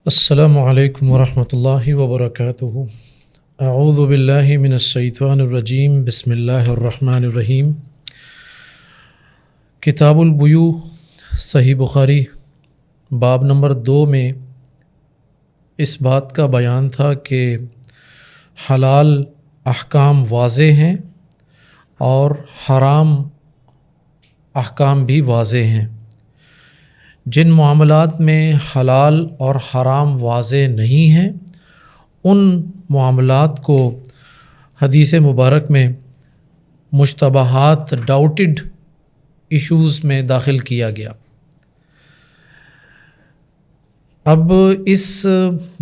السلام علیکم ورحمۃ اللہ وبرکاتہ۔ اعوذ باللہ من الشیطان الرجیم، بسم اللہ الرحمن الرحیم۔ کتاب البیوع، صحیح بخاری، باب نمبر 2 میں اس بات کا بیان تھا کہ حلال احکام واضح ہیں اور حرام احکام بھی واضح ہیں۔ جن معاملات میں حلال اور حرام واضح نہیں ہیں ان معاملات کو حدیث مبارک میں مشتبہات، ڈاؤٹڈ ایشوز میں داخل کیا گیا۔ اب اس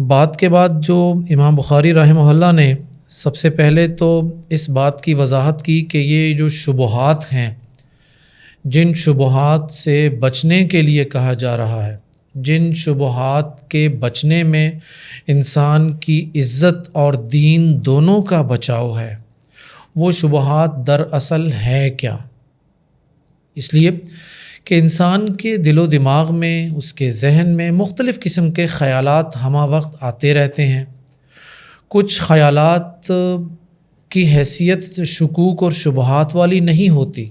بات کے بعد جو امام بخاری رحمہ اللہ نے سب سے پہلے تو اس بات کی وضاحت کی کہ یہ جو شبہات ہیں، جن شبہات سے بچنے کے لیے کہا جا رہا ہے، جن شبہات کے بچنے میں انسان کی عزت اور دین دونوں کا بچاؤ ہے، وہ شبہات دراصل ہے کیا؟ اس لیے کہ انسان کے دل و دماغ میں، اس کے ذہن میں مختلف قسم کے خیالات ہمہ وقت آتے رہتے ہیں۔ کچھ خیالات کی حیثیت شکوک اور شبہات والی نہیں ہوتی،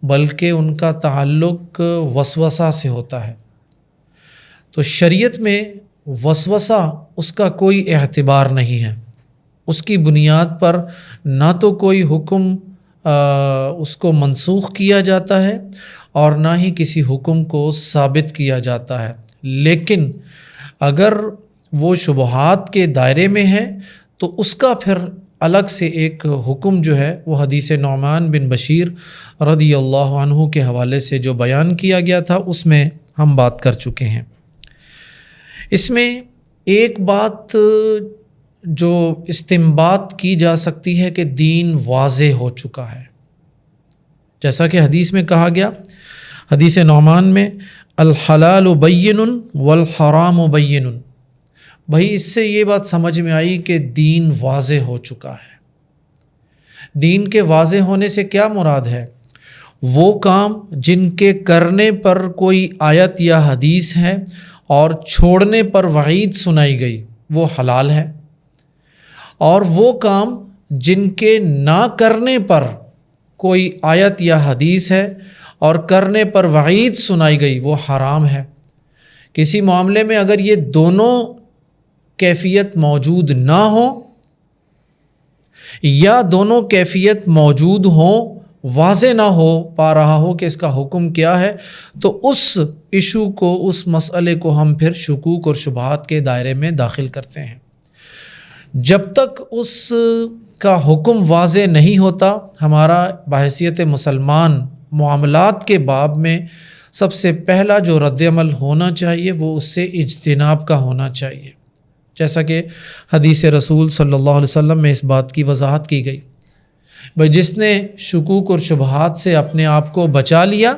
بلکہ ان کا تعلق وسوسہ سے ہوتا ہے۔ تو شریعت میں وسوسہ اس کا کوئی اعتبار نہیں ہے، اس کی بنیاد پر نہ تو کوئی حکم اس کو منسوخ کیا جاتا ہے اور نہ ہی کسی حکم کو ثابت کیا جاتا ہے۔ لیکن اگر وہ شبہات کے دائرے میں ہے تو اس کا پھر الگ سے ایک حکم جو ہے وہ حدیث نعمان بن بشیر رضی اللہ عنہ کے حوالے سے جو بیان کیا گیا تھا اس میں ہم بات کر چکے ہیں۔ اس میں ایک بات جو استنباط کی جا سکتی ہے کہ دین واضح ہو چکا ہے، جیسا کہ حدیث میں کہا گیا، حدیث نعمان میں الحلال بین والحرام بین۔ بھائی اس سے یہ بات سمجھ میں آئی کہ دین واضح ہو چکا ہے۔ دین کے واضح ہونے سے کیا مراد ہے؟ وہ کام جن کے کرنے پر کوئی آیت یا حدیث ہے اور چھوڑنے پر وعید سنائی گئی وہ حلال ہے، اور وہ کام جن کے نہ کرنے پر کوئی آیت یا حدیث ہے اور کرنے پر وعید سنائی گئی وہ حرام ہے۔ کسی معاملے میں اگر یہ دونوں کیفیت موجود نہ ہو یا دونوں کیفیت موجود ہوں، واضح نہ ہو پا رہا ہو کہ اس کا حکم کیا ہے، تو اس ایشو کو، اس مسئلے کو ہم پھر شکوک اور شبہات کے دائرے میں داخل کرتے ہیں۔ جب تک اس کا حکم واضح نہیں ہوتا، ہمارا بحیثیت مسلمان معاملات کے باب میں سب سے پہلا جو رد عمل ہونا چاہیے وہ اس سے اجتناب کا ہونا چاہیے، جیسا کہ حدیث رسول صلی اللہ علیہ وسلم میں اس بات کی وضاحت کی گئی۔ بھائی جس نے شکوک اور شبہات سے اپنے آپ کو بچا لیا،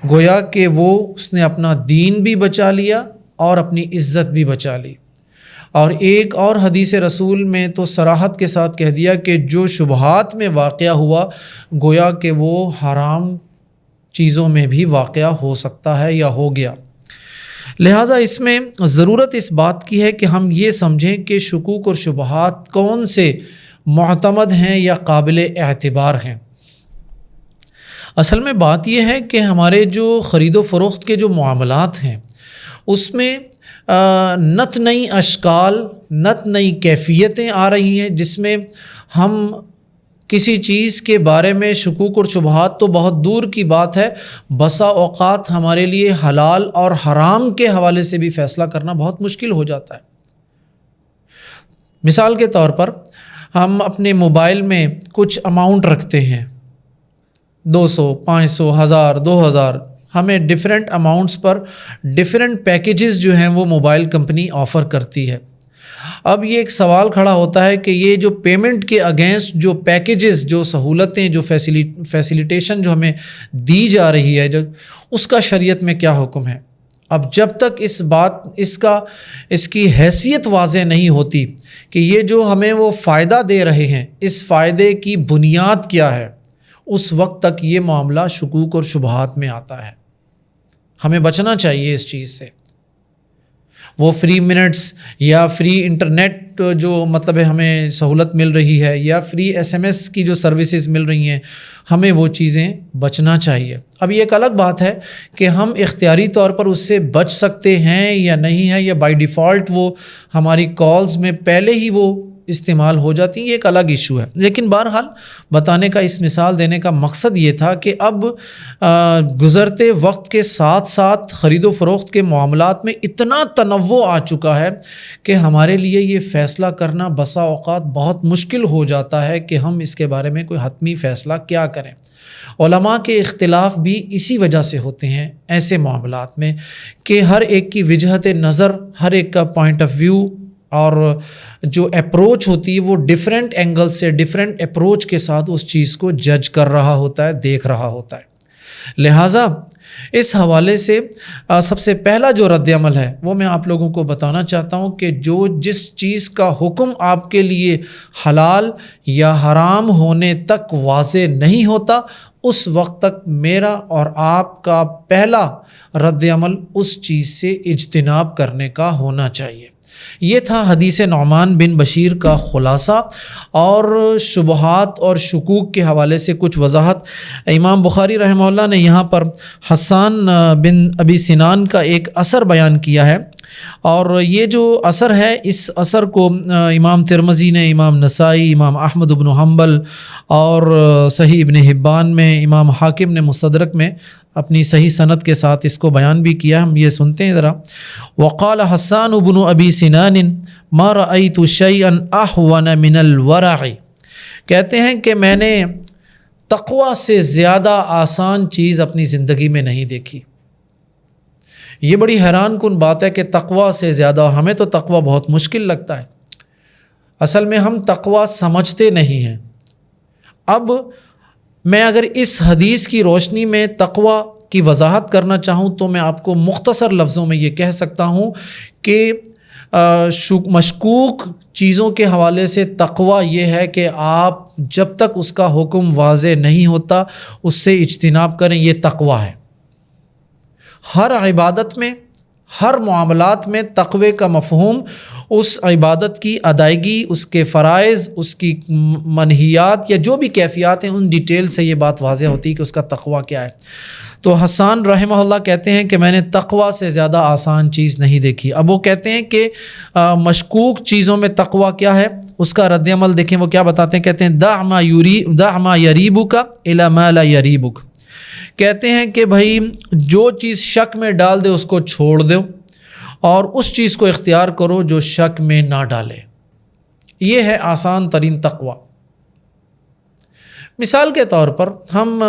گویا کہ اس نے اپنا دین بھی بچا لیا اور اپنی عزت بھی بچا لی۔ اور ایک اور حدیث رسول میں تو صراحت کے ساتھ کہہ دیا کہ جو شبہات میں واقعہ ہوا گویا کہ وہ حرام چیزوں میں بھی واقعہ ہو سکتا ہے یا ہو گیا۔ لہٰذا اس میں ضرورت اس بات کی ہے کہ ہم یہ سمجھیں کہ شکوک اور شبہات کون سے معتمد ہیں یا قابل اعتبار ہیں۔ اصل میں بات یہ ہے کہ ہمارے جو خرید و فروخت کے جو معاملات ہیں اس میں نت نئی اشکال، نت نئی کیفیتیں آ رہی ہیں، جس میں ہم کسی چیز کے بارے میں شکوک اور شبہات تو بہت دور کی بات ہے، بسا اوقات ہمارے لیے حلال اور حرام کے حوالے سے بھی فیصلہ کرنا بہت مشکل ہو جاتا ہے۔ مثال کے طور پر ہم اپنے موبائل میں کچھ اماؤنٹ رکھتے ہیں، 200، 500، 1000، 2000، ہمیں ڈیفرنٹ اماؤنٹس پر ڈیفرنٹ پیکیجز جو ہیں وہ موبائل کمپنی آفر کرتی ہے۔ اب یہ ایک سوال کھڑا ہوتا ہے کہ یہ جو پیمنٹ کے اگینسٹ جو پیکیجز، جو سہولتیں، جو فیسیلیٹیشن جو ہمیں دی جا رہی ہے، اس کا شریعت میں کیا حکم ہے؟ اب جب تک اس کی حیثیت واضح نہیں ہوتی کہ یہ جو ہمیں وہ فائدہ دے رہے ہیں، اس فائدے کی بنیاد کیا ہے، اس وقت تک یہ معاملہ شکوک اور شبہات میں آتا ہے۔ ہمیں بچنا چاہیے اس چیز سے۔ وہ فری منٹس یا فری انٹرنیٹ جو مطلب ہے ہمیں سہولت مل رہی ہے یا فری SMS کی جو سروسز مل رہی ہیں، ہمیں وہ چیزیں بچنا چاہیے۔ اب یہ ایک الگ بات ہے کہ ہم اختیاری طور پر اس سے بچ سکتے ہیں یا نہیں ہے، یا بائی ڈیفالٹ وہ ہماری کالز میں پہلے ہی وہ استعمال ہو جاتی ہیں، یہ ایک الگ ایشو ہے۔ لیکن بہرحال بتانے کا، اس مثال دینے کا مقصد یہ تھا کہ اب گزرتے وقت کے ساتھ ساتھ خرید و فروخت کے معاملات میں اتنا تنوع آ چکا ہے کہ ہمارے لیے یہ فیصلہ کرنا بسا اوقات بہت مشکل ہو جاتا ہے کہ ہم اس کے بارے میں کوئی حتمی فیصلہ کیا کریں۔ علماء کے اختلاف بھی اسی وجہ سے ہوتے ہیں ایسے معاملات میں کہ ہر ایک کی وجہت نظر، ہر ایک کا پوائنٹ آف ویو اور جو اپروچ ہوتی ہے وہ ڈیفرنٹ اینگل سے، ڈیفرنٹ اپروچ کے ساتھ اس چیز کو جج کر رہا ہوتا ہے، دیکھ رہا ہوتا ہے۔ لہٰذا اس حوالے سے سب سے پہلا جو رد عمل ہے وہ میں آپ لوگوں کو بتانا چاہتا ہوں کہ جس چیز کا حکم آپ کے لیے حلال یا حرام ہونے تک واضح نہیں ہوتا، اس وقت تک میرا اور آپ کا پہلا رد عمل اس چیز سے اجتناب کرنے کا ہونا چاہیے۔ یہ تھا حدیث نعمان بن بشیر کا خلاصہ، اور شبہات اور شکوک کے حوالے سے کچھ وضاحت۔ امام بخاری رحمہ اللہ نے یہاں پر حسان بن ابی سنان کا ایک اثر بیان کیا ہے، اور یہ جو اثر ہے اس اثر کو امام ترمذی نے، امام نسائی، امام احمد بن حنبل اور صحیح ابن حبان میں، امام حاکم نے مستدرک میں اپنی صحیح سند کے ساتھ اس کو بیان بھی کیا۔ ہم یہ سنتے ہیں ذرا۔ وقال حسان بن ابی سنان ما رأيت شيئا احون من الورع، کہتے ہیں کہ میں نے تقوی سے زیادہ آسان چیز اپنی زندگی میں نہیں دیکھی۔ یہ بڑی حیران کن بات ہے کہ تقوی سے زیادہ، اور ہمیں تو تقوی بہت مشکل لگتا ہے، اصل میں ہم تقوی سمجھتے نہیں ہیں۔ اب میں اگر اس حدیث کی روشنی میں تقوی کی وضاحت کرنا چاہوں تو میں آپ کو مختصر لفظوں میں یہ کہہ سکتا ہوں کہ مشکوک چیزوں کے حوالے سے تقوی یہ ہے کہ آپ جب تک اس کا حکم واضح نہیں ہوتا اس سے اجتناب کریں، یہ تقوی ہے۔ ہر عبادت میں، ہر معاملات میں تقوی کا مفہوم اس عبادت کی ادائیگی، اس کے فرائض، اس کی منہیات یا جو بھی کیفیات ہیں، ان ڈیٹیل سے یہ بات واضح ہوتی ہے کہ اس کا تقوی کیا ہے۔ تو حسان رحمہ اللہ کہتے ہیں کہ میں نے تقوی سے زیادہ آسان چیز نہیں دیکھی۔ اب وہ کہتے ہیں کہ مشکوک چیزوں میں تقوی کیا ہے، اس کا رد عمل دیکھیں وہ کیا بتاتے ہیں۔ کہتے ہیں دع ما یریبک الی ما لا یریبک، کہتے ہیں کہ بھائی جو چیز شک میں ڈال دے اس کو چھوڑ دو، اور اس چیز کو اختیار کرو جو شک میں نہ ڈالے۔ یہ ہے آسان ترین تقوی۔ مثال کے طور پر ہم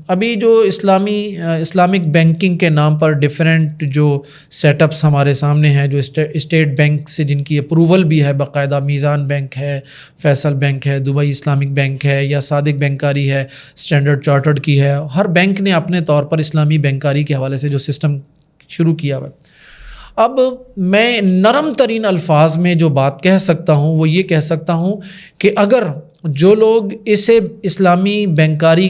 ابھی جو اسلامک بینکنگ کے نام پر ڈیفرنٹ جو سیٹ اپس ہمارے سامنے ہیں، جو اسٹیٹ بینک سے جن کی اپروول بھی ہے باقاعدہ، میزان بینک ہے، فیصل بینک ہے، دبئی اسلامک بینک ہے، یا صادق بینکاری ہے، اسٹینڈرڈ چارٹرڈ کی ہے، ہر بینک نے اپنے طور پر اسلامی بینکاری کے حوالے سے جو سسٹم شروع کیا ہوا ہے۔ اب میں نرم ترین الفاظ میں جو بات کہہ سکتا ہوں وہ یہ کہہ سکتا ہوں کہ اگر جو لوگ اسے اسلامی بینکاری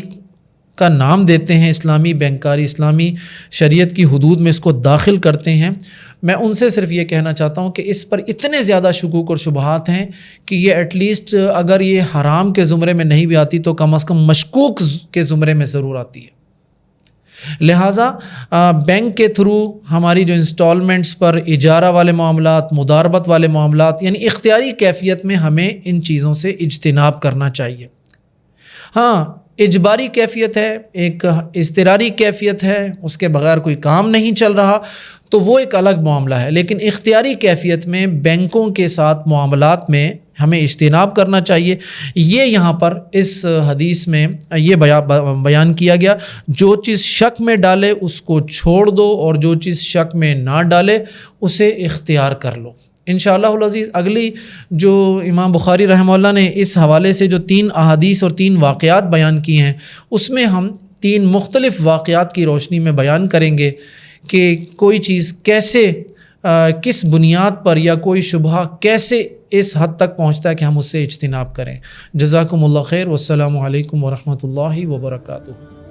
کا نام دیتے ہیں، اسلامی بینکاری، اسلامی شریعت کی حدود میں اس کو داخل کرتے ہیں، میں ان سے صرف یہ کہنا چاہتا ہوں کہ اس پر اتنے زیادہ شکوک اور شبہات ہیں کہ یہ ایٹ لیسٹ اگر یہ حرام کے زمرے میں نہیں بھی آتی تو کم از کم مشکوک کے زمرے میں ضرور آتی ہے۔ لہٰذا بینک کے تھرو ہماری جو انسٹالمنٹس پر اجارہ والے معاملات، مداربت والے معاملات، یعنی اختیاری کیفیت میں ہمیں ان چیزوں سے اجتناب کرنا چاہیے۔ ہاں، اجباری کیفیت ہے، ایک اضطراری کیفیت ہے، اس کے بغیر کوئی کام نہیں چل رہا تو وہ ایک الگ معاملہ ہے، لیکن اختیاری کیفیت میں بینکوں کے ساتھ معاملات میں ہمیں اجتناب کرنا چاہیے۔ یہ یہاں پر اس حدیث میں یہ بیان کیا گیا، جو چیز شک میں ڈالے اس کو چھوڑ دو، اور جو چیز شک میں نہ ڈالے اسے اختیار کر لو۔ انشاءاللہ العزیز اگلی جو امام بخاری رحمہ اللہ نے اس حوالے سے جو 3 احادیث اور 3 واقعات بیان کیے ہیں، اس میں ہم 3 مختلف واقعات کی روشنی میں بیان کریں گے کہ کوئی چیز کیسے، کس بنیاد پر، یا کوئی شبہ کیسے اس حد تک پہنچتا ہے کہ ہم اس سے اجتناب کریں۔ جزاکم اللہ خیر، والسلام علیکم ورحمۃ اللہ وبرکاتہ۔